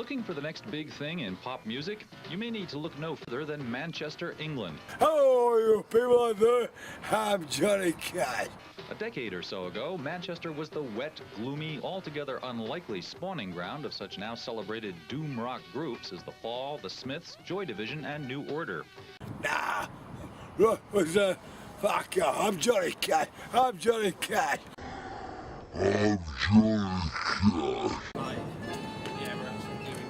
Looking for the next big thing in pop music? You may need to look no further than Manchester, England. Hello, you people out there. I'm Johnny Cash. A decade or so ago, Manchester was the wet, gloomy, altogether unlikely spawning ground of such now celebrated doom rock groups as The Fall, The Smiths, Joy Division, and New Order. Nah, what was that? Fuck you. I'm Johnny Cash. I'm Johnny Cash. I'm Johnny Cash. Yeah, we're actually doing.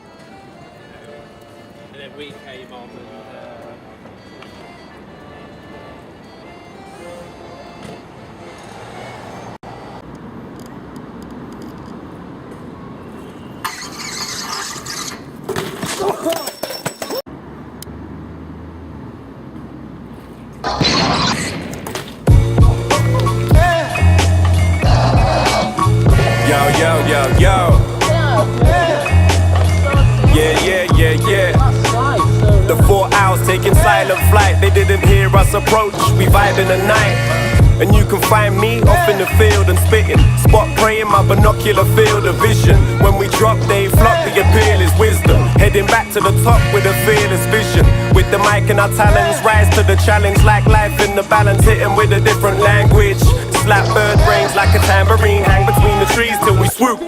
And then we came on and. Yo. Yeah. The 4 hours taking silent flight. They didn't hear us approach. We vibe in the night. And you can find me off in the field and spitting. Spot praying my binocular field of vision. When we drop, they flock, the appeal is wisdom. Heading back to the top with a fearless vision. With the mic and our talents, rise to the challenge. Like life in the balance, hitting with a different language. Slap bird brains like a tambourine. Hang between the trees till we swoop.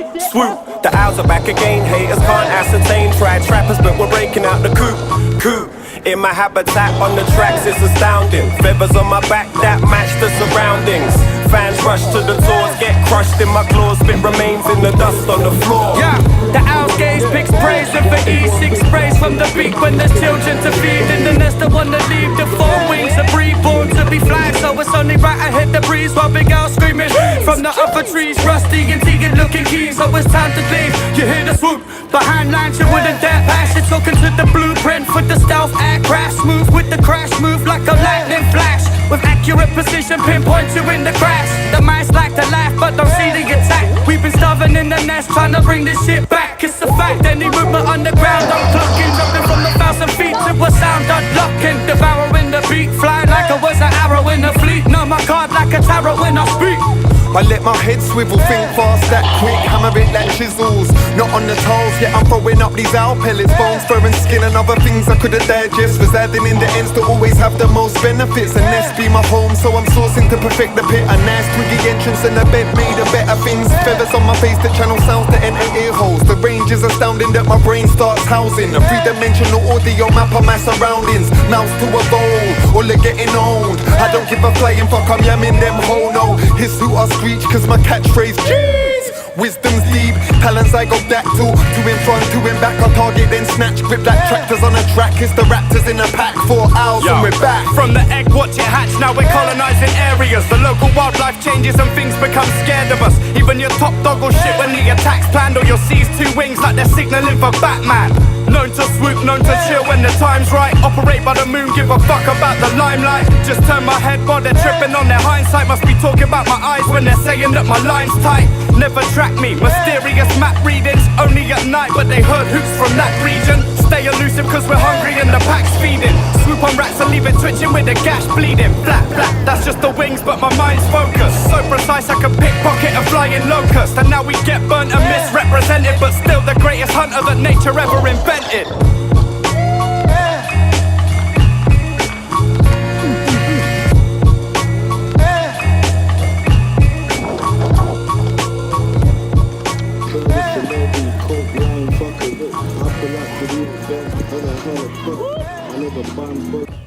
The owls are back again, haters can't ascertain. Tried trappers but we're breaking out the coop. In my habitat on the tracks it's astounding. Feathers on my back that match the surroundings. Fans rush to the doors, get crushed in my claws. Spit remains in the dust on the floor. Yeah, the owls gaze, picks praise with the E6 sprays from the beak when there's children to feed. In the nest I wanna leave the 4 wings are born to be flying. So it's only right I hit the breeze while big owls screaming from the upper trees. Rusty and Tegan looking keen, so it's time to leave. You hear the swoop behind lines, you wouldn't dare pass. You're talking to the blueprint for the stealth aircraft. Smooth with the crash, move like a lightning flash. With accurate precision, pinpoint you in the grass. The mice like to laugh, but don't see the attack. We've been starving in the nest, trying to bring this shit back. It's a fact, any movement underground, I'm clocking. Jumping from 1,000 feet to a sound unlocking. Devouring the beat, flying like I was an arrow in a fleet. Know my card like a tarot when I speak. I let my head swivel, think fast, that quick, hammer it like chisels. Not on the toes, yet I'm throwing up these owl pellets. Bones, fur and skin and other things I couldn't digest. Residing in the ends to always have the most benefits. And nest be my home, so I'm sourcing to perfect the pit. A nice twiggy entrance and a bed made of better things. Feathers on my face that channel sounds to enter ear holes. The range is astounding that my brain starts housing. A three-dimensional audio map of my surroundings. Mouse to evolve, all are getting owned. I don't give a flying fuck, I'm yamming them whole. No, his who I screech cause my catchphrase cheese. Wisdom's deep, talents I go back to. 2 in front, 2 in back, I target then snatch. Grip like tractors on a track, it's the raptors in a pack. 4 hours and we're back. From the egg, watch it hatch, now we're colonizing areas. The local wildlife changes and things become scared of us. Even your top dog will shit when the attack's planned. Or you'll seize 2 wings like they're signaling for Batman. Known to swoop, known to chill when the time's right. Operate by the moon, give a fuck about the limelight. Just turn my head while they're tripping on their hindsight. Must be talking about my eyes when they're saying that my line's tight. Never track me, mysterious map readings. Only at night, but they heard hoots from that region. Stay elusive cause we're hungry and the pack's feeding. Swoop on rats and leave it twitching with the gash bleeding. Flat, that's just the wings but my mind's focused. So precise I can pickpocket a flying locust. And now we get burnt and misrepresented, but still the greatest hunter that nature ever invented. I never